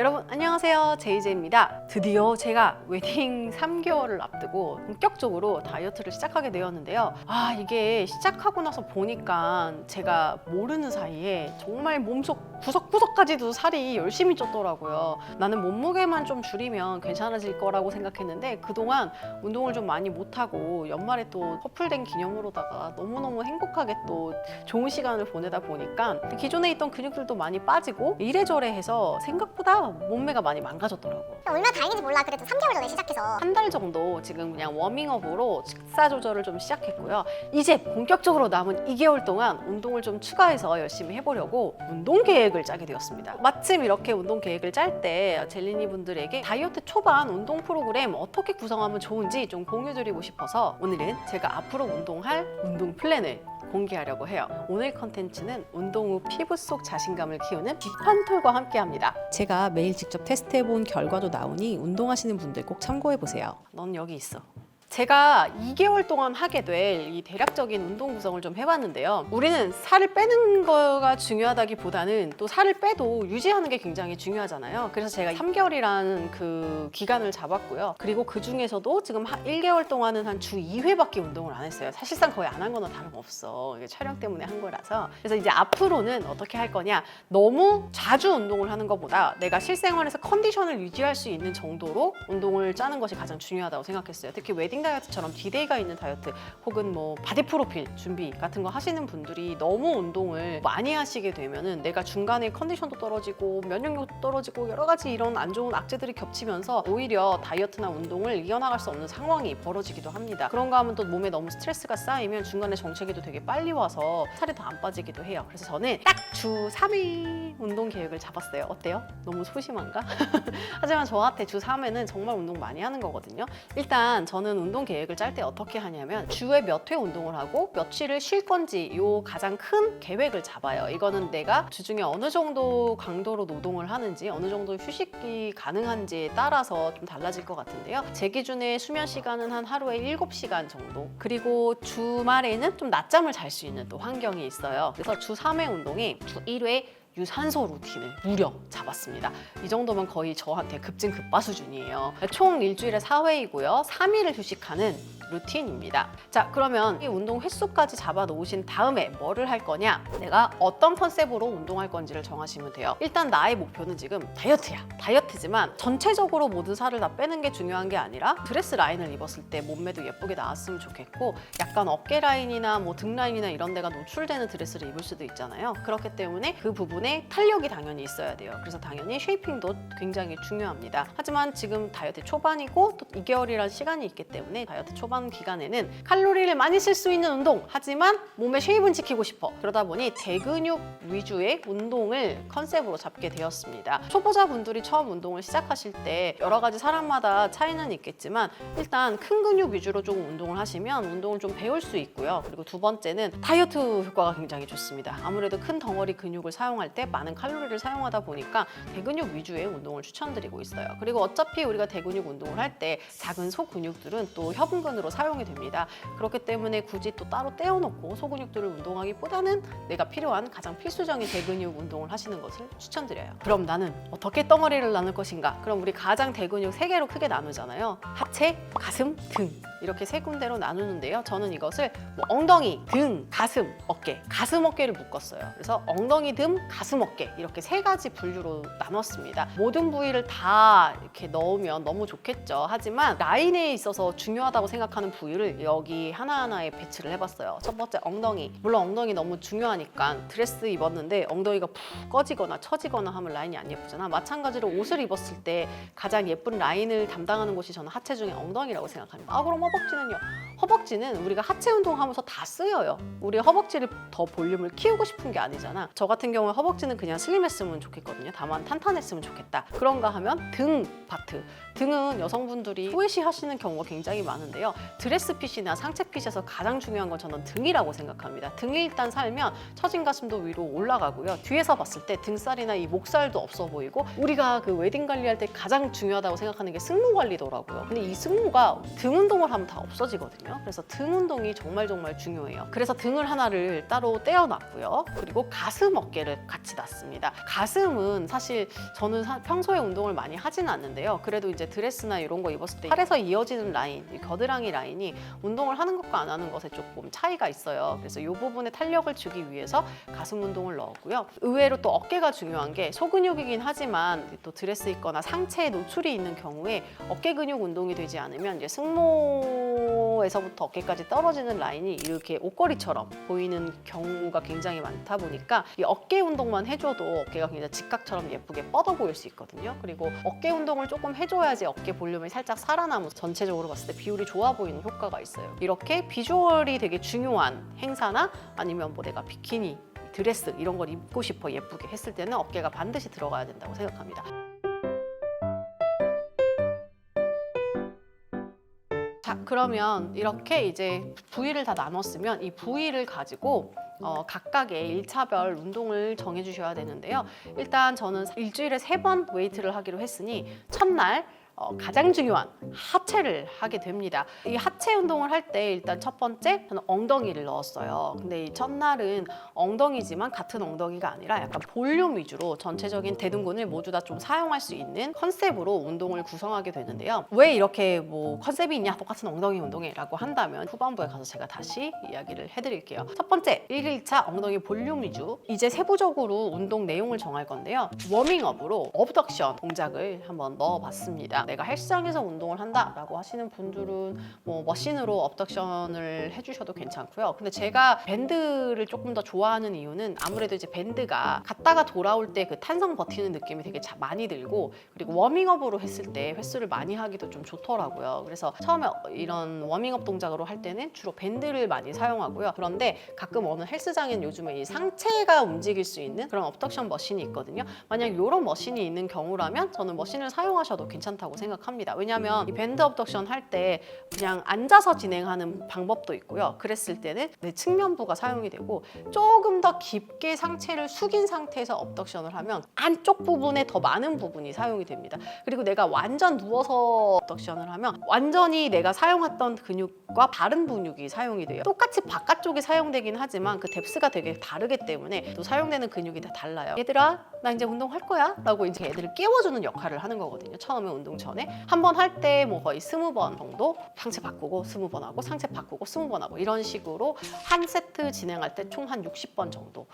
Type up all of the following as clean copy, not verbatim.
여러분 안녕하세요, 제이제입니다. 드디어 제가 웨딩 3개월을 앞두고 본격적으로 다이어트를 시작하게 되었는데요. 이게 시작하고 나서 보니까 제가 모르는 사이에 정말 몸속 구석구석까지도 살이 열심히 쪘더라고요. 나는 몸무게만 좀 줄이면 괜찮아질 거라고 생각했는데 그동안 운동을 좀 많이 못하고 연말에 또 커플된 기념으로다가 너무너무 행복하게 또 좋은 시간을 보내다 보니까 기존에 있던 근육들도 많이 빠지고 이래저래 해서 생각보다 몸매가 많이 망가졌더라고. 얼마나 다행인지 몰라. 그래도 3개월 전에 시작해서 한 달 정도 지금 그냥 워밍업으로 식사 조절을 좀 시작했고요. 이제 본격적으로 남은 2개월 동안 운동을 좀 추가해서 열심히 해보려고 운동 계획을 짜게 되었습니다. 마침 이렇게 운동 계획을 짤 때 젤리니 분들에게 다이어트 초반 운동 프로그램 어떻게 구성하면 좋은지 좀 공유드리고 싶어서 오늘은 제가 앞으로 운동할 운동 플랜을 공개하려고 해요. 오늘 컨텐츠는 운동 후 피부 속 자신감을 키우는 비판톨과 함께 합니다. 제가 매일 직접 테스트해본 결과도 나오니 운동하시는 분들 꼭 참고해보세요. 넌 여기 있어. 제가 2개월 동안 하게 될 이 대략적인 운동 구성을 좀 해봤는데요. 우리는 살을 빼는 거가 중요하다기보다는 또 살을 빼도 유지하는 게 굉장히 중요하잖아요. 그래서 제가 3개월이라는 그 기간을 잡았고요. 그리고 그 중에서도 지금 1개월 동안은 한 주 2회밖에 운동을 안 했어요. 사실상 거의 안 한 거는 다름없어. 이게 촬영 때문에 한 거라서. 그래서 이제 앞으로는 어떻게 할 거냐. 너무 자주 운동을 하는 것보다 내가 실생활에서 컨디션을 유지할 수 있는 정도로 운동을 짜는 것이 가장 중요하다고 생각했어요. 특히 웨딩 다이어트처럼 디데이가 있는 다이어트 혹은 뭐 바디 프로필 준비 같은 거 하시는 분들이 너무 운동을 많이 하시게 되면은 내가 중간에 컨디션도 떨어지고 면역력도 떨어지고 여러 가지 이런 안 좋은 악재들이 겹치면서 오히려 다이어트나 운동을 이어나갈 수 없는 상황이 벌어지기도 합니다. 그런가 하면 또 몸에 너무 스트레스가 쌓이면 중간에 정체기도 되게 빨리 와서 살이 더 안 빠지기도 해요. 그래서 저는 딱 주 3회 운동 계획을 잡았어요. 어때요? 너무 소심한가? 하지만 저한테 주 3회는 정말 운동 많이 하는 거거든요. 일단 저는 운동 계획을 짤 때 어떻게 하냐면 주에 몇 회 운동을 하고 며칠을 쉴 건지 요 가장 큰 계획을 잡아요. 이거는 내가 주중에 어느 정도 강도로 노동을 하는지 어느 정도 휴식이 가능한지에 따라서 좀 달라질 것 같은데요. 제 기준에 수면 시간은 한 하루에 7시간 정도, 그리고 주말에는 좀 낮잠을 잘 수 있는 또 환경이 있어요. 그래서 주 3회 운동에 주 1회 유산소 루틴을 무려 잡았습니다. 이 정도면 거의 저한테 급진급바 수준이에요. 총 일주일에 4회이고요. 3일을 휴식하는 루틴입니다. 자, 그러면 이 운동 횟수까지 잡아 놓으신 다음에 뭐를 할 거냐? 내가 어떤 컨셉으로 운동할 건지를 정하시면 돼요. 일단 나의 목표는 지금 다이어트야. 다이어트지만 전체적으로 모든 살을 다 빼는 게 중요한 게 아니라 드레스 라인을 입었을 때 몸매도 예쁘게 나왔으면 좋겠고 약간 어깨 라인이나 뭐 등 라인이나 이런 데가 노출되는 드레스를 입을 수도 있잖아요. 그렇기 때문에 그 부분에 탄력이 당연히 있어야 돼요. 그래서 당연히 쉐이핑도 굉장히 중요합니다. 하지만 지금 다이어트 초반이고 또 2개월이라는 시간이 있기 때문에 다이어트 초반 기간에는 칼로리를 많이 쓸 수 있는 운동, 하지만 몸의 쉐입은 지키고 싶어. 그러다 보니 대근육 위주의 운동을 컨셉으로 잡게 되었습니다. 초보자분들이 처음 운동을 시작하실 때 여러 가지 사람마다 차이는 있겠지만 일단 큰 근육 위주로 조금 운동을 하시면 운동을 좀 배울 수 있고요. 그리고 두 번째는 다이어트 효과가 굉장히 좋습니다. 아무래도 큰 덩어리 근육을 사용할 때 많은 칼로리를 사용하다 보니까 대근육 위주의 운동을 추천드리고 있어요. 그리고 어차피 우리가 대근육 운동을 할 때 작은 소근육들은 또 협응근으로 사용이 됩니다. 그렇기 때문에 굳이 또 따로 떼어놓고 소근육들을 운동하기보다는 내가 필요한 가장 필수적인 대근육 운동을 하시는 것을 추천드려요. 그럼 나는 어떻게 덩어리를 나눌 것인가? 그럼 우리 가장 대근육 3개로 크게 나누잖아요. 하체, 가슴, 등 이렇게 3군데로 나누는데요. 저는 이것을 뭐 엉덩이, 등, 가슴, 어깨, 가슴, 어깨를 묶었어요. 그래서 엉덩이, 등, 가슴, 어깨 이렇게 3가지 분류로 나눴습니다. 모든 부위를 다 이렇게 넣으면 너무 좋겠죠. 하지만 라인에 있어서 중요하다고 생각하는 부위를 여기 하나하나에 배치를 해봤어요. 첫 번째 엉덩이. 물론 엉덩이 너무 중요하니까 드레스 입었는데 엉덩이가 푹 꺼지거나 처지거나 하면 라인이 안 예쁘잖아. 마찬가지로 옷을 입었을 때 가장 예쁜 라인을 담당하는 곳이 저는 하체 중에 엉덩이라고 생각합니다. 그럼 허벅지는요? 허벅지는 우리가 하체 운동하면서 다 쓰여요. 우리 허벅지를 더 볼륨을 키우고 싶은 게 아니잖아. 저 같은 경우에 허벅지는 그냥 슬림했으면 좋겠거든요. 다만 탄탄했으면 좋겠다. 그런가 하면 등 파트. 등은 여성분들이 후회시 하시는 경우가 굉장히 많은데요. 드레스핏이나 상체핏에서 가장 중요한 건 저는 등이라고 생각합니다. 등이 일단 살면 처진 가슴도 위로 올라가고요. 뒤에서 봤을 때 등살이나 이 목살도 없어 보이고 우리가 그 웨딩 관리할 때 가장 중요하다고 생각하는 게 승모 관리더라고요. 근데 이 승모가 등 운동을 하면 하면 다 없어지거든요. 그래서 등 운동이 정말 중요해요. 그래서 등을 하나를 따로 떼어놨고요. 그리고 가슴 어깨를 같이 놨습니다. 가슴은 사실 저는 평소에 운동을 많이 하지는 않는데요. 그래도 이제 드레스나 이런 거 입었을 때 팔에서 이어지는 라인, 이 겨드랑이 라인이 운동을 하는 것과 안 하는 것에 조금 차이가 있어요. 그래서 이 부분에 탄력을 주기 위해서 가슴 운동을 넣었고요. 의외로 또 어깨가 중요한 게 소근육이긴 하지만 또 드레스 입거나 상체에 노출이 있는 경우에 어깨 근육 운동이 되지 않으면 이제 승모에서부터 어깨까지 떨어지는 라인이 이렇게 옷걸이처럼 보이는 경우가 굉장히 많다 보니까 이 어깨 운동만 해줘도 어깨가 굉장히 직각처럼 예쁘게 뻗어 보일 수 있거든요. 그리고 어깨 운동을 조금 해줘야지 어깨 볼륨이 살짝 살아나면서 전체적으로 봤을 때 비율이 좋아 보이는 효과가 있어요. 이렇게 비주얼이 되게 중요한 행사나 아니면 뭐 내가 비키니, 드레스 이런 걸 입고 싶어 예쁘게 했을 때는 어깨가 반드시 들어가야 된다고 생각합니다. 자, 그러면 이렇게 이제 부위를 다 나눴으면 이 부위를 가지고 각각의 1차별 운동을 정해주셔야 되는데요. 일단 저는 일주일에 3번 웨이트를 하기로 했으니 첫날 가장 중요한 하체를 하게 됩니다. 이 하체 운동을 할 때 일단 첫 번째 저는 엉덩이를 넣었어요. 근데 이 첫날은 엉덩이지만 같은 엉덩이가 아니라 약간 볼륨 위주로 전체적인 대둔근을 모두 다 좀 사용할 수 있는 컨셉으로 운동을 구성하게 되는데요. 왜 이렇게 뭐 컨셉이 있냐, 똑같은 엉덩이 운동해 라고 한다면 후반부에 가서 제가 다시 이야기를 해드릴게요. 첫 번째 1일차 엉덩이 볼륨 위주. 이제 세부적으로 운동 내용을 정할 건데요. 워밍업으로 업덕션 동작을 한번 넣어봤습니다. 내가 헬스장에서 운동을 한다라고 하시는 분들은 뭐 머신으로 업덕션을 해주셔도 괜찮고요. 근데 제가 밴드를 조금 더 좋아하는 이유는 아무래도 이제 밴드가 갔다가 돌아올 때 그 탄성 버티는 느낌이 되게 많이 들고, 그리고 워밍업으로 했을 때 횟수를 많이 하기도 좀 좋더라고요. 그래서 처음에 이런 워밍업 동작으로 할 때는 주로 밴드를 많이 사용하고요. 그런데 가끔 어느 헬스장엔 요즘에 이 상체가 움직일 수 있는 그런 업덕션 머신이 있거든요. 만약 이런 머신이 있는 경우라면 저는 머신을 사용하셔도 괜찮다고 생각합니다. 왜냐하면 이 밴드 업덕션 할 때 그냥 앉아서 진행하는 방법도 있고요. 그랬을 때는 내 측면부가 사용이 되고, 조금 더 깊게 상체를 숙인 상태에서 업덕션을 하면 안쪽 부분에 더 많은 부분이 사용이 됩니다. 그리고 내가 완전 누워서 업덕션을 하면 완전히 내가 사용했던 근육과 다른 근육이 사용이 돼요. 똑같이 바깥쪽이 사용되긴 하지만 그 뎁스가 되게 다르기 때문에 또 사용되는 근육이 다 달라요. 얘들아, 나 이제 운동할 거야 라고 이제 애들을 깨워주는 역할을 하는 거거든요. 처음에 운동 전에 한 번 할 때 뭐 거의 20번 정도 상체 바꾸고 20번 하고 상체 바꾸고 20번 하고 이런 식으로 한 세트 진행할 때 총 한 60번 정도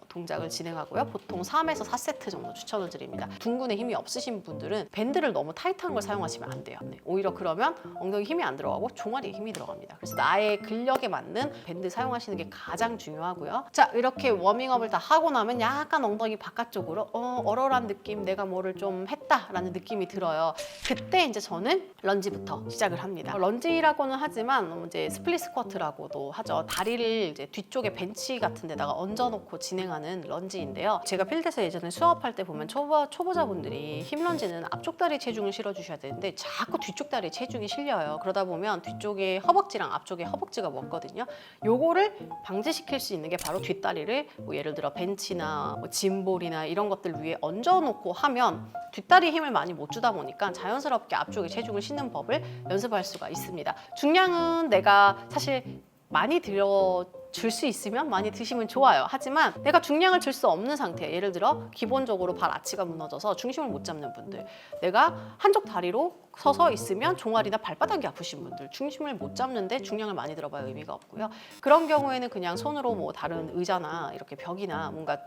동작을 진행하고요. 보통 3에서 4세트 정도 추천을 드립니다. 둔근에 힘이 없으신 분들은 밴드를 너무 타이트한 걸 사용하시면 안 돼요. 네, 오히려 그러면 엉덩이 힘이 안 들어가고 종아리에 힘이 들어갑니다. 그래서 나의 근력에 맞는 밴드 사용하시는 게 가장 중요하고요. 자, 이렇게 워밍업을 다 하고 나면 약간 엉덩이 바깥쪽으로 얼얼한 느낌, 내가 뭐를 좀 했다라는 느낌이 들어요. 그때 이제 저는 런지부터 시작을 합니다. 런지라고는 하지만 이제 스플릿 스쿼트라고도 하죠. 다리를 이제 뒤쪽에 벤치 같은 데다가 얹어놓고 진행하는 런지인데요. 제가 필드에서 예전에 수업할 때 보면 초보자분들이 힙 런지는 앞쪽 다리 체중을 실어주셔야 되는데 자꾸 뒤쪽 다리 체중이 실려요. 그러다 보면 뒤쪽에 허벅지랑 앞쪽에 허벅지가 먹거든요. 요거를 방지시킬 수 있는 게 바로 뒷다리를 뭐 예를 들어 벤치나 뭐 짐볼이나 이런 것들 위에 얹어놓고 하면 뒷다리 힘을 많이 못 주다 보니까 자연스럽게 앞쪽에 체중을 싣는 법을 연습할 수가 있습니다. 중량은 내가 사실 많이 줄 수 있으면 많이 드시면 좋아요. 하지만 내가 중량을 줄 수 없는 상태, 예를 들어 기본적으로 발 아치가 무너져서 중심을 못 잡는 분들, 내가 한쪽 다리로 서서 있으면 종아리나 발바닥이 아프신 분들, 중심을 못 잡는데 중량을 많이 들어봐야 의미가 없고요. 그런 경우에는 그냥 손으로 뭐 다른 의자나 이렇게 벽이나 뭔가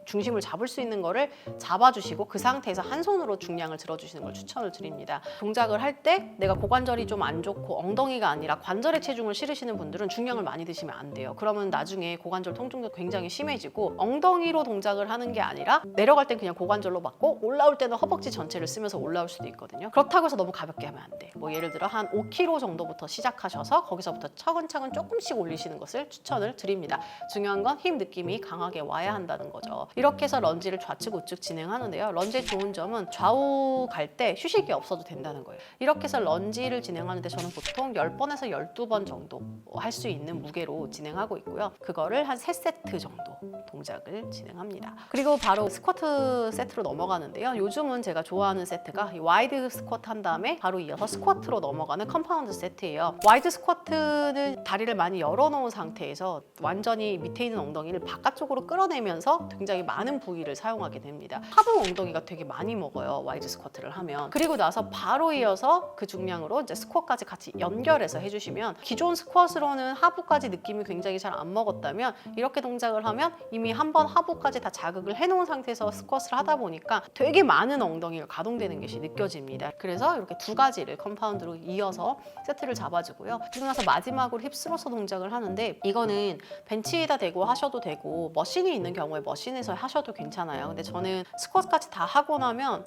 중심을 잡을 수 있는 거를 잡아주시고 그 상태에서 한 손으로 중량을 들어주시는 걸 추천을 드립니다. 동작을 할 때 내가 고관절이 좀 안 좋고 엉덩이가 아니라 관절에 체중을 실으시는 분들은 중량을 많이 드시면 안 돼요. 그러면 나중에 고관절 통증도 굉장히 심해지고, 엉덩이로 동작을 하는 게 아니라 내려갈 땐 그냥 고관절로 맞고 올라올 때는 허벅지 전체를 쓰면서 올라올 수도 있거든요. 그렇다고 해서 너무 가볍게 하면 안 돼. 뭐 예를 들어 한 5kg 정도부터 시작하셔서 거기서부터 차근차근 조금씩 올리시는 것을 추천을 드립니다. 중요한 건 힘 느낌이 강하게 와야 한다는 거죠. 이렇게 해서 런지를 좌측 우측 진행하는데요. 런지의 좋은 점은 좌우 갈 때 휴식이 없어도 된다는 거예요. 이렇게 해서 런지를 진행하는데 저는 보통 10번에서 12번 정도 할 수 있는 무게로 진행하고 있고요. 그거를 한 3세트 정도 동작을 진행합니다. 그리고 바로 스쿼트 세트로 넘어가는데요. 요즘은 제가 좋아하는 세트가 이 와이드 스쿼트 한 다음에 바로 이어서 스쿼트로 넘어가는 컴파운드 세트예요. 와이드 스쿼트는 다리를 많이 열어놓은 상태에서 완전히 밑에 있는 엉덩이를 바깥쪽으로 끌어내면서 굉장히 많은 부위를 사용하게 됩니다. 하부 엉덩이가 되게 많이 먹어요. 와이드 스쿼트를 하면. 그리고 나서 바로 이어서 그 중량으로 이제 스쿼트까지 같이 연결해서 해주시면 기존 스쿼트로는 하부까지 느낌이 굉장히 잘 안 먹었다면 이렇게 동작을 하면 이미 한번 하부까지 다 자극을 해놓은 상태에서 스쿼트를 하다 보니까 되게 많은 엉덩이가 가동되는 것이 느껴집니다. 그래서 이렇게 두 가지를 컴파운드로 이어서 세트를 잡아주고요. 그리고 나서 마지막으로 힙스로서 동작을 하는데 이거는 벤치에다 대고 하셔도 되고 머신이 있는 경우에 머신에서 하셔도 괜찮아요. 근데 저는 스쿼트까지 다 하고 나면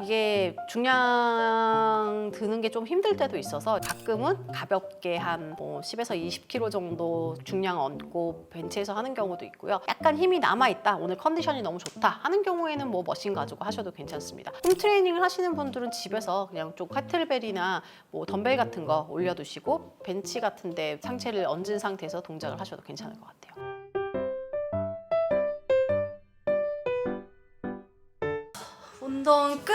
이게 중량 드는 게 좀 힘들 때도 있어서 가끔은 가볍게 한 10에서 20kg 정도 중량 얹고 벤치에서 하는 경우도 있고요. 약간 힘이 남아있다, 오늘 컨디션이 너무 좋다 하는 경우에는 머신 가지고 하셔도 괜찮습니다. 홈 트레이닝을 하시는 분들은 집에서 그냥 좀 캐틀벨이나 덤벨 같은 거 올려두시고 벤치 같은 데 상체를 얹은 상태에서 동작을 하셔도 괜찮을 것 같아요. 운동 끝!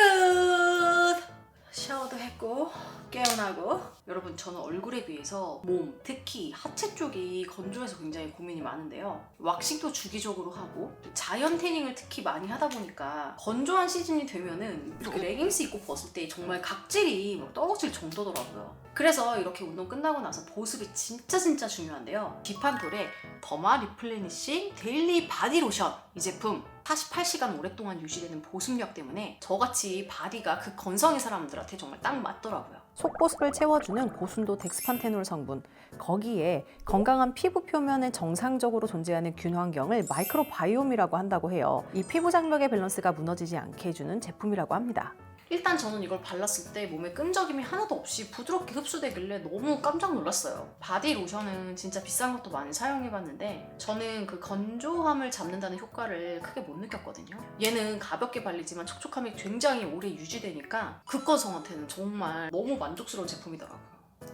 샤워도 했고 깨어나고. 여러분, 저는 얼굴에 비해서 몸, 특히 하체 쪽이 건조해서 굉장히 고민이 많은데요. 왁싱도 주기적으로 하고 자연 태닝을 특히 많이 하다 보니까 건조한 시즌이 되면은 이렇게 레깅스 입고 벗을 때 정말 각질이 막 떨어질 정도더라고요. 그래서 이렇게 운동 끝나고 나서 보습이 진짜 중요한데요. 비판톨의 더마 리플레니싱 데일리 바디 로션, 이 제품 48시간 오랫동안 유지되는 보습력 때문에 저같이 바디가 극건성인 사람들한테 정말 딱 맞더라고요. 속보습을 채워주는 고순도 덱스판테놀 성분, 거기에 건강한 피부 표면에 정상적으로 존재하는 균 환경을 마이크로바이옴이라고 한다고 해요. 이 피부 장벽의 밸런스가 무너지지 않게 해주는 제품이라고 합니다. 일단 저는 이걸 발랐을 때 몸에 끈적임이 하나도 없이 부드럽게 흡수되길래 너무 깜짝 놀랐어요. 바디 로션은 진짜 비싼 것도 많이 사용해봤는데 저는 그 건조함을 잡는다는 효과를 크게 못 느꼈거든요. 얘는 가볍게 발리지만 촉촉함이 굉장히 오래 유지되니까 극건성한테는 정말 너무 만족스러운 제품이더라고요.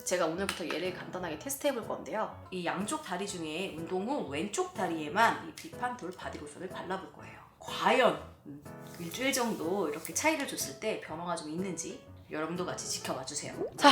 제가 오늘부터 얘를 간단하게 테스트해볼 건데요. 이 양쪽 다리 중에 운동 후 왼쪽 다리에만 이 비판톨 바디로션을 발라볼 거예요. 과연 일주일 정도 이렇게 차이를 줬을 때 변화가 좀 있는지 여러분도 같이 지켜봐 주세요. 자,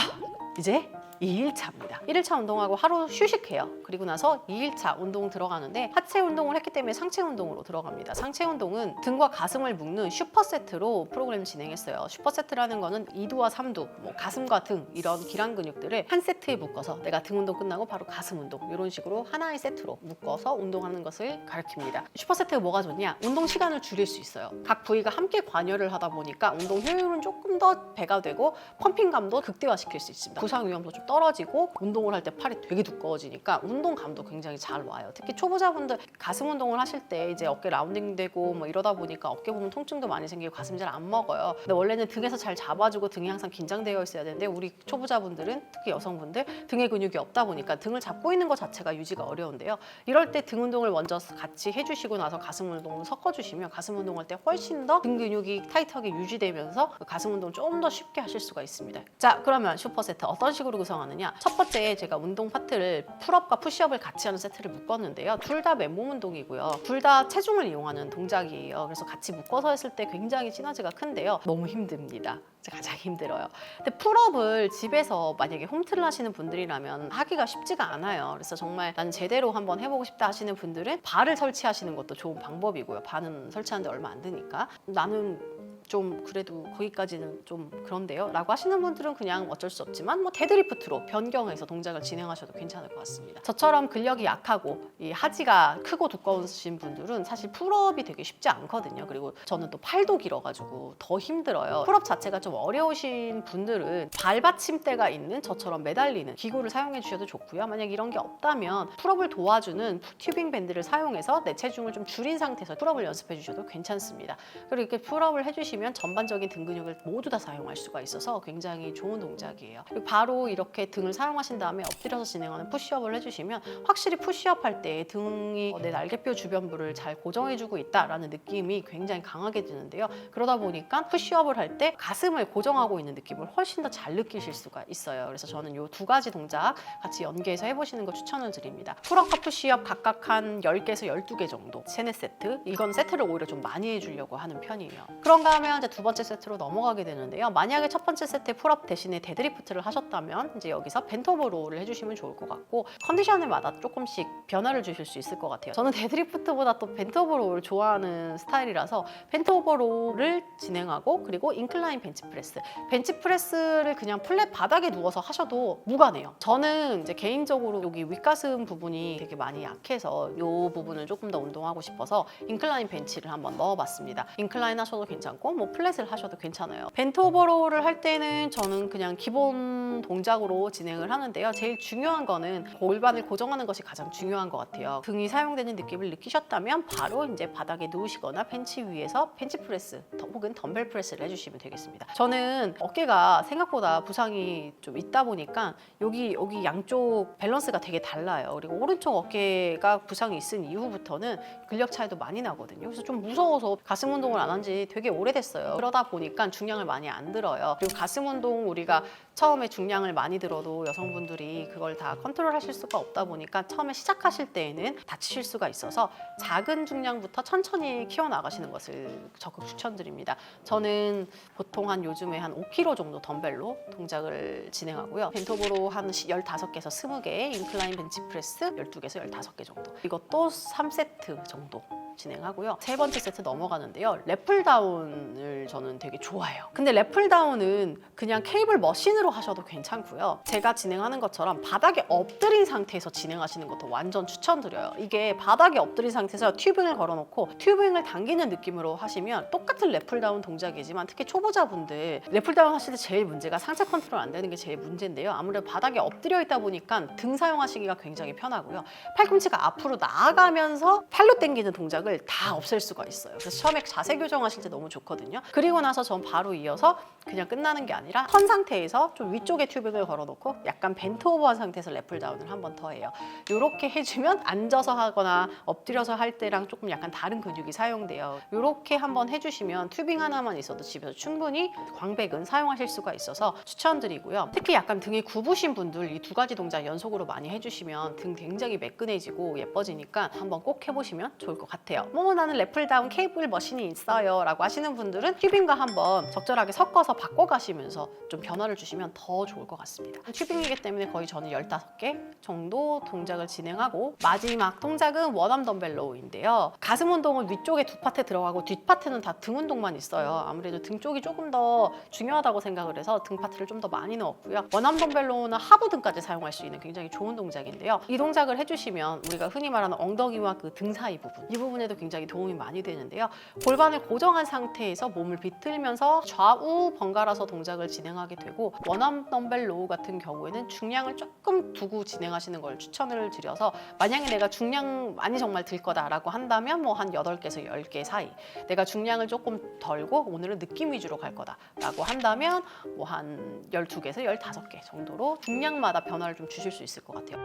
이제 2일차입니다. 1일차 운동하고 하루 휴식해요. 그리고 나서 2일차 운동 들어가는데 하체 운동을 했기 때문에 상체 운동으로 들어갑니다. 상체 운동은 등과 가슴을 묶는 슈퍼세트로 프로그램 진행했어요. 슈퍼세트라는 거는 2두와 3두, 가슴과 등 이런 기란 근육들을 한 세트에 묶어서 내가 등 운동 끝나고 바로 가슴 운동 이런 식으로 하나의 세트로 묶어서 운동하는 것을 가르칩니다. 슈퍼세트가 뭐가 좋냐? 운동 시간을 줄일 수 있어요. 각 부위가 함께 관여를 하다 보니까 운동 효율은 조금 더 배가 되고 펌핑감도 극대화시킬 수 있습니다. 부상 위험도 좀 떨어지고 운동을 할 때 팔이 되게 두꺼워지니까 운동감도 굉장히 잘 와요. 특히 초보자분들 가슴 운동을 하실 때 이제 어깨 라운딩 되고 이러다 보니까 어깨 부분 통증도 많이 생기고 가슴 잘 안 먹어요. 근데 원래는 등에서 잘 잡아주고 등이 항상 긴장되어 있어야 되는데 우리 초보자분들은 특히 여성분들 등에 근육이 없다 보니까 등을 잡고 있는 것 자체가 유지가 어려운데요. 이럴 때 등 운동을 먼저 같이 해주시고 나서 가슴 운동을 섞어주시면 가슴 운동할 때 훨씬 더 등 근육이 타이트하게 유지되면서 가슴 운동 좀 더 쉽게 하실 수가 있습니다. 자, 그러면 슈퍼세트 어떤 식으로 구성하느냐? 첫 번째 제가 운동 파트를 풀업과 푸시업을 같이 하는 세트를 묶었는데요. 둘 다 맨몸 운동이고요. 둘 다 체중을 이용하는 동작이에요. 그래서 같이 묶어서 했을 때 굉장히 시너지가 큰데요. 너무 힘듭니다. 가장 힘들어요. 근데 풀업을 집에서 만약에 홈트를 하시는 분들이라면 하기가 쉽지가 않아요. 그래서 정말 나는 제대로 한번 해보고 싶다 하시는 분들은 발을 설치하시는 것도 좋은 방법이고요. 발은 설치하는데 얼마 안 드니까. 나는 좀 그래도 거기까지는 좀 그런데요 라고 하시는 분들은 그냥 어쩔 수 없지만 데드리프트로 변경해서 동작을 진행하셔도 괜찮을 것 같습니다. 저처럼 근력이 약하고 이 하지가 크고 두꺼우신 분들은 사실 풀업이 되게 쉽지 않거든요. 그리고 저는 또 팔도 길어가지고 더 힘들어요. 풀업 자체가 좀 어려우신 분들은 발받침대가 있는 저처럼 매달리는 기구를 사용해 주셔도 좋고요. 만약 이런 게 없다면 풀업을 도와주는 튜빙 밴드를 사용해서 내 체중을 좀 줄인 상태에서 풀업을 연습해 주셔도 괜찮습니다. 그리고 이렇게 풀업을 해주시면 해주시면 전반적인 등 근육을 모두 다 사용할 수가 있어서 굉장히 좋은 동작이에요. 그리고 바로 이렇게 등을 사용하신 다음에 엎드려서 진행하는 푸시업을 해주시면 확실히 푸시업 할 때 등이 내 날개뼈 주변부를 잘 고정해주고 있다라는 느낌이 굉장히 강하게 드는데요. 그러다 보니까 푸시업을 할 때 가슴을 고정하고 있는 느낌을 훨씬 더 잘 느끼실 수가 있어요. 그래서 저는 이 두 가지 동작 같이 연계해서 해보시는 거 추천을 드립니다. 풀업과 푸시업 각각 한 10개에서 12개 정도, 3-4세트. 이건 세트를 오히려 좀 많이 해주려고 하는 편이에요. 그런가 하면 이제 두 번째 세트로 넘어가게 되는데요. 만약에 첫 번째 세트에 풀업 대신에 데드리프트를 하셨다면 이제 여기서 벤트오버로우를 해주시면 좋을 것 같고, 컨디션에마다 조금씩 변화를 주실 수 있을 것 같아요. 저는 데드리프트보다 또 벤트오버로우를 좋아하는 스타일이라서 벤트오버로우를 진행하고, 그리고 인클라인 벤치프레스. 벤치프레스를 그냥 플랫 바닥에 누워서 하셔도 무관해요. 저는 이제 개인적으로 여기 윗가슴 부분이 되게 많이 약해서 이 부분을 조금 더 운동하고 싶어서 인클라인 벤치를 한번 넣어봤습니다. 인클라인 하셔도 괜찮고 뭐 플랫을 하셔도 괜찮아요. 벤트 오버로우를 할 때는 저는 그냥 기본 동작으로 진행을 하는데요. 제일 중요한 거는 골반을 고정하는 것이 가장 중요한 것 같아요. 등이 사용되는 느낌을 느끼셨다면 바로 이제 바닥에 누우시거나 벤치 위에서 벤치프레스 혹은 덤벨 프레스를 해주시면 되겠습니다. 저는 어깨가 생각보다 부상이 좀 있다 보니까 여기 양쪽 밸런스가 되게 달라요. 그리고 오른쪽 어깨가 부상이 있은 이후부터는 근력 차이도 많이 나거든요. 그래서 좀 무서워서 가슴 운동을 안 한 지 되게 오래됐어요. 그러다 보니까 중량을 많이 안 들어요. 그리고 가슴 운동 우리가 처음에 중량을 많이 들어도 여성분들이 그걸 다 컨트롤 하실 수가 없다 보니까 처음에 시작하실 때에는 다치실 수가 있어서 작은 중량부터 천천히 키워나가시는 것을 적극 추천드립니다. 저는 보통 한 요즘에 한 5kg 정도 덤벨로 동작을 진행하고요. 벤트오버로 한 15개에서 20개, 인클라인 벤치프레스 12개에서 15개 정도. 이것도 3세트 정도 진행하고요. 세 번째 세트 넘어가는데요. 랩풀다운을 저는 되게 좋아해요. 근데 랩풀다운은 그냥 케이블 머신으로 하셔도 괜찮고요. 제가 진행하는 것처럼 바닥에 엎드린 상태에서 진행하시는 것도 완전 추천드려요. 이게 바닥에 엎드린 상태에서 튜빙을 걸어놓고 튜빙을 당기는 느낌으로 하시면 똑같은 랩풀다운 동작이지만 특히 초보자분들 랩풀다운 하실 때 제일 문제가 상체 컨트롤 안 되는 게 제일 문제인데요. 아무래도 바닥에 엎드려 있다 보니까 등 사용하시기가 굉장히 편하고요. 팔꿈치가 앞으로 나아가면서 팔로 당기는 동작을 다 없앨 수가 있어요. 그래서 처음에 자세 교정하실 때 너무 좋거든요. 그리고 나서 전 바로 이어서 그냥 끝나는 게 아니라 선 상태에서 좀 위쪽에 튜빙을 걸어놓고 약간 벤트 오버한 상태에서 랩풀다운을 한 번 더 해요. 이렇게 해주면 앉아서 하거나 엎드려서 할 때랑 조금 약간 다른 근육이 사용돼요. 이렇게 한번 해주시면 튜빙 하나만 있어도 집에서 충분히 광배근 사용하실 수가 있어서 추천드리고요. 특히 약간 등이 굽으신 분들 이 두 가지 동작 연속으로 많이 해주시면 등 굉장히 매끈해지고 예뻐지니까 한번 꼭 해보시면 좋을 것 같아요. 뭐 나는 랩풀다운 케이블 머신이 있어요 라고 하시는 분들은 튜빙과 한번 적절하게 섞어서 바꿔가시면서 좀 변화를 주시면 더 좋을 것 같습니다. 튜빙이기 때문에 거의 저는 15개 정도 동작을 진행하고, 마지막 동작은 원암 덤벨 로우인데요. 가슴 운동은 위쪽에 두 파트 들어가고 뒷 파트는 다 등 운동만 있어요. 아무래도 등 쪽이 조금 더 중요하다고 생각을 해서 등 파트를 좀 더 많이 넣었고요. 원암 덤벨 로우는 하부 등까지 사용할 수 있는 굉장히 좋은 동작인데요. 이 동작을 해주시면 우리가 흔히 말하는 엉덩이와 그 등 사이 부분, 이 부분에도 굉장히 도움이 많이 되는데요. 골반을 고정한 상태에서 몸을 비틀면서 좌우 번갈아서 동작을 진행하게 되고, 원암 덤벨 로우 같은 경우에는 중량을 조금 두고 진행하시는 걸 추천을 드려서, 만약에 내가 중량 많이 정말 들 거다라고 한다면 뭐 한 8개에서 10개 사이, 내가 중량을 조금 덜고 오늘은 느낌 위주로 갈 거다라고 한다면 뭐 한 12개에서 15개 정도로 중량마다 변화를 좀 주실 수 있을 것 같아요.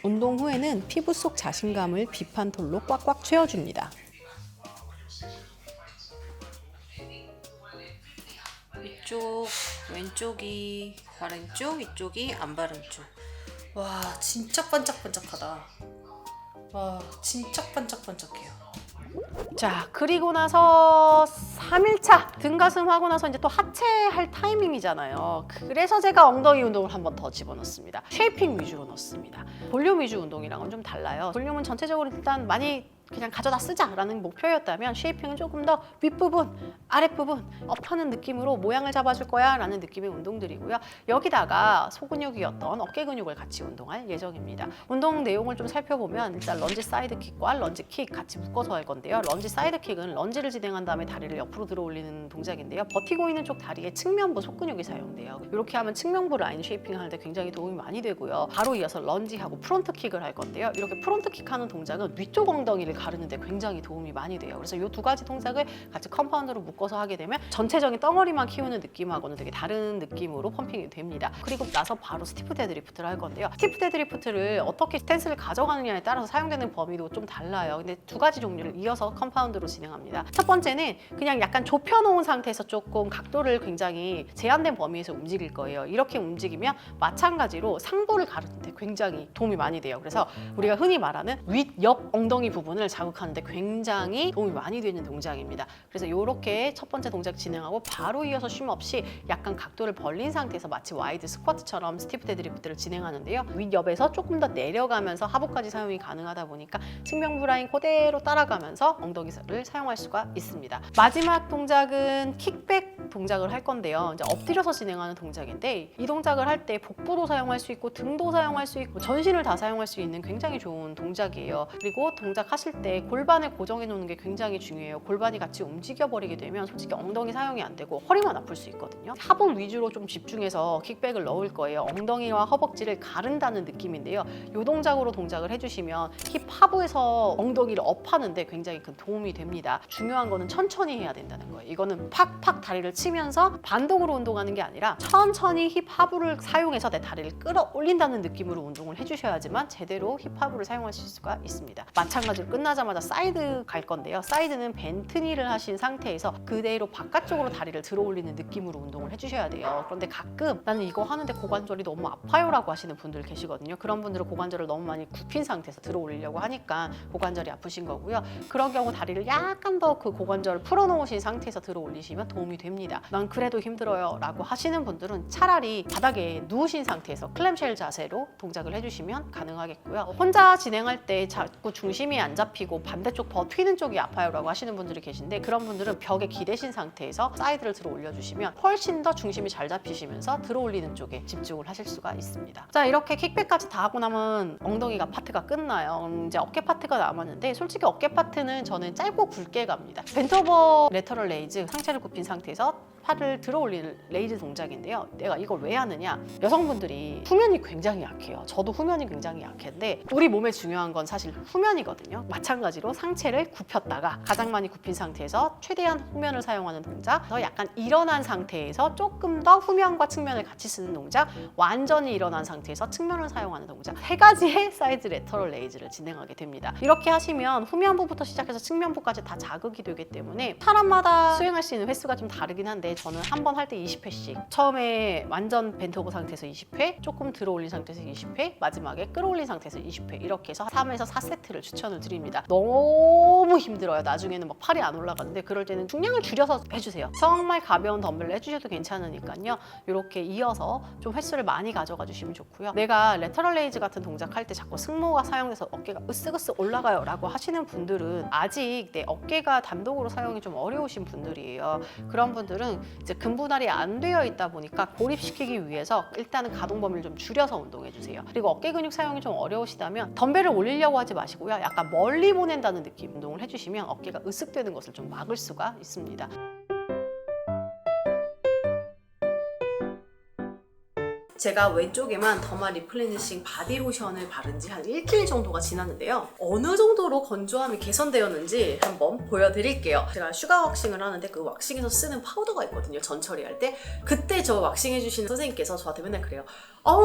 운동 후에는 피부 속 자신감을 비판톨로 꽉꽉 채워줍니다. 이쪽 왼쪽이 바른 쪽, 이쪽이 안 바른 쪽. 와, 진짜 반짝반짝하다. 와, 진짜 반짝반짝해요. 자, 그리고 나서 3일차 등 가슴 하고 나서 이제 또 하체 할 타이밍이잖아요. 그래서 제가 엉덩이 운동을 한 번 더 집어넣습니다. 쉐이핑 위주로 넣습니다. 볼륨 위주 운동이랑은 좀 달라요. 볼륨은 전체적으로 일단 많이 그냥 가져다 쓰자라는 목표였다면, 쉐이핑은 조금 더 윗부분, 아랫부분 업하는 느낌으로 모양을 잡아줄 거야 라는 느낌의 운동들이고요. 여기다가 소근육이었던 어깨 근육을 같이 운동할 예정입니다. 운동 내용을 좀 살펴보면 일단 런지 사이드킥과 런지 킥 같이 묶어서 할 건데요. 런지 사이드킥은 런지를 진행한 다음에 다리를 옆으로 들어 올리는 동작인데요. 버티고 있는 쪽 다리에 측면부 속근육이 사용돼요. 이렇게 하면 측면부 라인 쉐이핑 하는데 굉장히 도움이 많이 되고요. 바로 이어서 런지하고 프론트 킥을 할 건데요. 이렇게 프론트 킥 하는 동작은 위쪽 엉덩이를 가르는데 굉장히 도움이 많이 돼요. 그래서 이 두 가지 동작을 같이 컴파운드로 묶어서 하게 되면 전체적인 덩어리만 키우는 느낌하고는 되게 다른 느낌으로 펌핑이 됩니다. 그리고 나서 바로 스티프 데드리프트를 할 건데요. 스티프 데드리프트를 어떻게 스탠스를 가져가느냐에 따라서 사용되는 범위도 좀 달라요. 근데 두 가지 종류를 이어서 컴파운드로 진행합니다. 첫 번째는 그냥 약간 좁혀놓은 상태에서 조금 각도를 굉장히 제한된 범위에서 움직일 거예요. 이렇게 움직이면 마찬가지로 상부를 가르는데 굉장히 도움이 많이 돼요. 그래서 우리가 흔히 말하는 윗, 옆 엉덩이 부분을 자극하는데 굉장히 도움이 많이 되는 동작입니다. 그래서 이렇게 첫 번째 동작 진행하고 바로 이어서 쉼 없이 약간 각도를 벌린 상태에서 마치 와이드 스쿼트처럼 스티프 데드리프트를 진행하는데요. 윗, 옆에서 조금 더 내려가면서 하부까지 사용이 가능하다 보니까 측면부 라인 그대로 따라가면서 엉덩이를 사용할 수가 있습니다. 마지막 동작은 킥백 동작을 할 건데요. 이제 엎드려서 진행하는 동작인데 이 동작을 할 때 복부도 사용할 수 있고 등도 사용할 수 있고 전신을 다 사용할 수 있는 굉장히 좋은 동작이에요. 그리고 동작하실 때 골반을 고정해 놓는 게 굉장히 중요해요. 골반이 같이 움직여 버리게 되면 솔직히 엉덩이 사용이 안 되고 허리만 아플 수 있거든요. 하부 위주로 좀 집중해서 킥백을 넣을 거예요. 엉덩이와 허벅지를 가른다는 느낌인데요. 이 동작으로 동작을 해주시면 힙 하부에서 엉덩이를 업하는데 굉장히 큰 도움이 됩니다. 중요한 거는 천천히 해야 된다는 거예요. 이거는 팍팍 다리를 치면서 반동으로 운동하는 게 아니라 천천히 힙 하부를 사용해서 내 다리를 끌어올린다는 느낌으로 운동을 해주셔야지만 제대로 힙 하부를 사용할 수가 있습니다. 마찬가지로 끝나자마자 사이드 갈 건데요. 사이드는 벤트니를 하신 상태에서 그대로 바깥쪽으로 다리를 들어 올리는 느낌으로 운동을 해주셔야 돼요. 그런데 가끔 나는 이거 하는데 고관절이 너무 아파요 라고 하시는 분들 계시거든요. 그런 분들은 고관절을 너무 많이 굽힌 상태에서 들어 올리려고 하니까 고관절이 아프신 거고요. 그런 경우 다리를 약간 더 그 고관절을 풀어놓으신 상태에서 들어 올리시면 도움이 됩니다. 난 그래도 힘들어요 라고 하시는 분들은 차라리 바닥에 누우신 상태에서 클램쉘 자세로 동작을 해주시면 가능하겠고요. 혼자 진행할 때 자꾸 중심이 안 잡히고 반대쪽 더 튀는 쪽이 아파요 라고 하시는 분들이 계신데 그런 분들은 벽에 기대신 상태에서 사이드를 들어 올려주시면 훨씬 더 중심이 잘 잡히시면서 들어 올리는 쪽에 집중을 하실 수가 있습니다. 자, 이렇게 킥백까지 다 하고 나면 엉덩이가 파트가 끝나요. 이제 어깨 파트가 남았는데 솔직히 어깨 파트는 저는 짧고 굵게 갑니다. 벤트오버 레터럴 레이즈, 상체를 굽힌 상태에서 팔을 들어 올리는 레이즈 동작인데요. 내가 이걸 왜 하느냐? 여성분들이 후면이 굉장히 약해요. 저도 후면이 굉장히 약한데 우리 몸에 중요한 건 사실 후면이거든요. 마찬가지로 상체를 굽혔다가 가장 많이 굽힌 상태에서 최대한 후면을 사용하는 동작, 더 약간 일어난 상태에서 조금 더 후면과 측면을 같이 쓰는 동작, 완전히 일어난 상태에서 측면을 사용하는 동작, 세 가지의 사이드 레터럴 레이즈를 진행하게 됩니다. 이렇게 하시면 후면부부터 시작해서 측면부까지 다 자극이 되기 때문에 사람마다 수행할 수 있는 횟수가 좀 다르긴 한데 저는 한 번 할 때 20회씩 처음에 완전 벤트오버 상태에서 20회, 조금 들어 올린 상태에서 20회, 마지막에 끌어올린 상태에서 20회 이렇게 해서 3에서 4세트를 추천을 드립니다. 너무 힘들어요. 나중에는 막 팔이 안 올라가는데 그럴 때는 중량을 줄여서 해주세요. 정말 가벼운 덤벨을 해주셔도 괜찮으니까요. 이렇게 이어서 좀 횟수를 많이 가져가 주시면 좋고요. 내가 레터럴 레이즈 같은 동작 할 때 자꾸 승모가 사용돼서 어깨가 으쓱으쓱 올라가요 라고 하시는 분들은 아직 내 어깨가 단독으로 사용이 좀 어려우신 분들이에요. 그런 분들은 이제 근분할이 안 되어 있다 보니까 고립시키기 위해서 일단은 가동 범위를 좀 줄여서 운동해 주세요. 그리고 어깨 근육 사용이 좀 어려우시다면 덤벨을 올리려고 하지 마시고요. 약간 멀리 보낸다는 느낌 운동을 해주시면 어깨가 으쓱되는 것을 좀 막을 수가 있습니다. 제가 왼쪽에만 더마 리플레니싱 바디로션을 바른 지 한 일주일 정도가 지났는데요. 어느 정도로 건조함이 개선되었는지 한번 보여드릴게요. 제가 슈가 왁싱을 하는데 그 왁싱에서 쓰는 파우더가 있거든요. 전 처리할 때. 그때 저 왁싱 해주시는 선생님께서 저한테 맨날 그래요.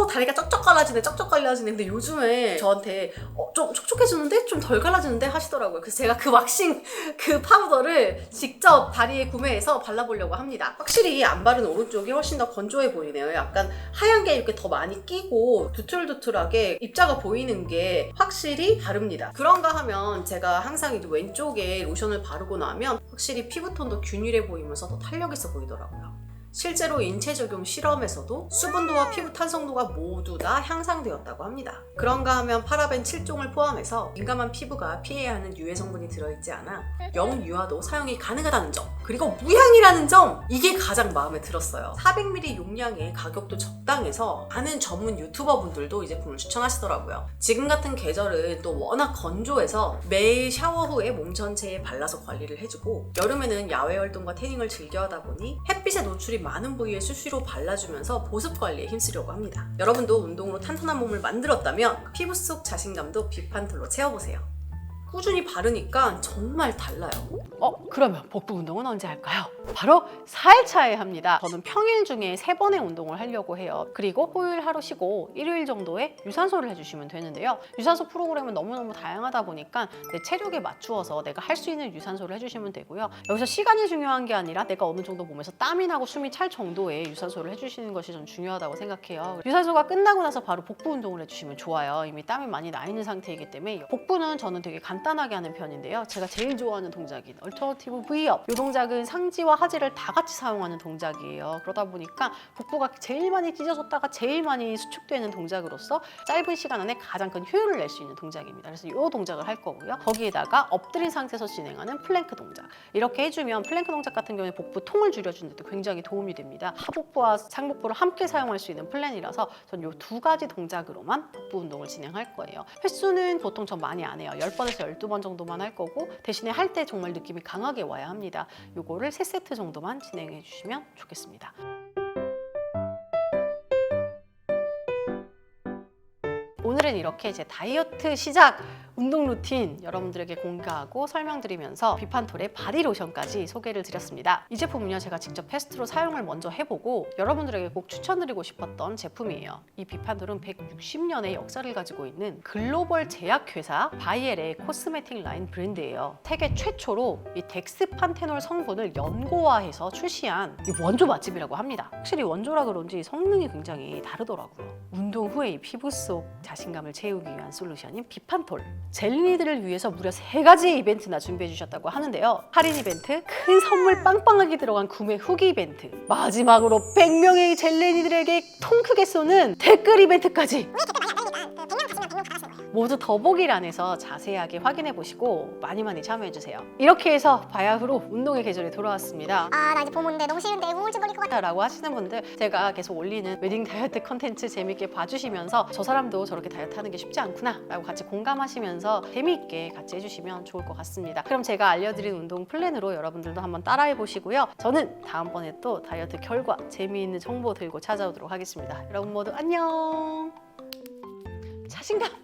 다리가 쩍쩍 갈라지네, 쩍쩍 갈라지네. 근데 요즘에 저한테 좀 촉촉해지는데? 좀 덜 갈라지는데? 하시더라고요. 그래서 제가 그 왁싱, 그 파우더를 직접 다리에 구매해서 발라보려고 합니다. 확실히 안 바른 오른쪽이 훨씬 더 건조해 보이네요. 약간 하얀 게 이렇게 더 많이 끼고 두툴두툴하게 입자가 보이는 게 확실히 다릅니다. 그런가 하면 제가 항상 이제 왼쪽에 로션을 바르고 나면 확실히 피부톤도 균일해 보이면서 더 탄력 있어 보이더라고요. 실제로 인체 적용 실험에서도 수분도와 피부 탄성도가 모두 다 향상되었다고 합니다. 그런가 하면 파라벤 7종을 포함해서 민감한 피부가 피해야 하는 유해 성분이 들어있지 않아 영유아도 사용이 가능하다는 점, 그리고 무향이라는 점, 이게 가장 마음에 들었어요. 400ml 용량의 가격도 적당해서 아는 전문 유튜버 분들도 이 제품을 추천하시더라고요. 지금 같은 계절은 또 워낙 건조해서 매일 샤워 후에 몸 전체에 발라서 관리를 해주고 여름에는 야외 활동과 태닝을 즐겨 하다 보니 햇빛에 노출이 많은 부위에 수시로 발라주면서 보습 관리에 힘쓰려고 합니다. 여러분도 운동으로 탄탄한 몸을 만들었다면 피부 속 자신감도 비판돌로 채워보세요. 꾸준히 바르니까 정말 달라요. 그러면 복부 운동은 언제 할까요? 바로 4일차에 합니다. 저는 평일 중에 3번의 운동을 하려고 해요. 그리고 토요일 하루 쉬고 일요일 정도에 유산소를 해주시면 되는데요. 유산소 프로그램은 너무너무 다양하다 보니까 내 체력에 맞추어서 내가 할 수 있는 유산소를 해주시면 되고요. 여기서 시간이 중요한 게 아니라 내가 어느 정도 몸에서 땀이 나고 숨이 찰 정도의 유산소를 해주시는 것이 좀 중요하다고 생각해요. 유산소가 끝나고 나서 바로 복부 운동을 해주시면 좋아요. 이미 땀이 많이 나 있는 상태이기 때문에 복부는 저는 되게 간단하게 하는 편인데요. 제가 제일 좋아하는 동작인 얼터너티브 V업. 이 동작은 상지와 하지를 다 같이 사용하는 동작이에요. 그러다 보니까 복부가 제일 많이 찢어졌다가 제일 많이 수축되는 동작으로서 짧은 시간 안에 가장 큰 효율을 낼 수 있는 동작입니다. 그래서 이 동작을 할 거고요. 거기에다가 엎드린 상태에서 진행하는 플랭크 동작. 이렇게 해주면 플랭크 동작 같은 경우에 복부 통을 줄여주는 데 굉장히 도움이 됩니다. 하복부와 상복부를 함께 사용할 수 있는 플랜이라서 전 이 2가지 동작으로만 복부 운동을 진행할 거예요. 횟수는 보통 전 많이 안 해요. 10번에서 12번 정도만 할 거고 대신에 할 때 정말 느낌이 강하게 와야 합니다. 요거를 3세트 정도만 진행해 주시면 좋겠습니다. 오늘은 이렇게 제 다이어트 시작 운동 루틴 여러분들에게 공개하고 설명드리면서 비판톨의 바디로션까지 소개를 드렸습니다. 이 제품은요 제가 직접 테스트로 사용을 먼저 해보고 여러분들에게 꼭 추천드리고 싶었던 제품이에요. 이 비판톨은 160년의 역사를 가지고 있는 글로벌 제약회사 바이엘의 코스메틱 라인 브랜드예요. 세계 최초로 이 덱스판테놀 성분을 연고화해서 출시한 이 원조 맛집이라고 합니다. 확실히 원조라 그런지 성능이 굉장히 다르더라고요. 운동 후에 이 피부 속 자신감을 채우기 위한 솔루션인 비판톨. 젤리니들을 위해서 무려 3가지의 이벤트나 준비해 주셨다고 하는데요. 할인 이벤트, 큰 선물 빵빵하게 들어간 구매 후기 이벤트, 마지막으로 100명의 젤리니들에게 통 크게 쏘는 댓글 이벤트까지 모두 더보기란에서 자세하게 확인해 보시고 많이 참여해 주세요. 이렇게 해서 바야흐로 운동의 계절이 돌아왔습니다. 아, 나 이제 봄 온대. 너무 싫은데 우울증 걸릴 것 같아. 라고 하시는 분들 제가 계속 올리는 웨딩 다이어트 컨텐츠 재밌게 봐주시면서 저 사람도 저렇게 다이어트 하는 게 쉽지 않구나 라고 같이 공감하시면서 재미있게 같이 해주시면 좋을 것 같습니다. 그럼 제가 알려드린 운동 플랜으로 여러분들도 한번 따라해 보시고요. 저는 다음번에 또 다이어트 결과 재미있는 정보 들고 찾아오도록 하겠습니다. 여러분 모두 안녕. 자신감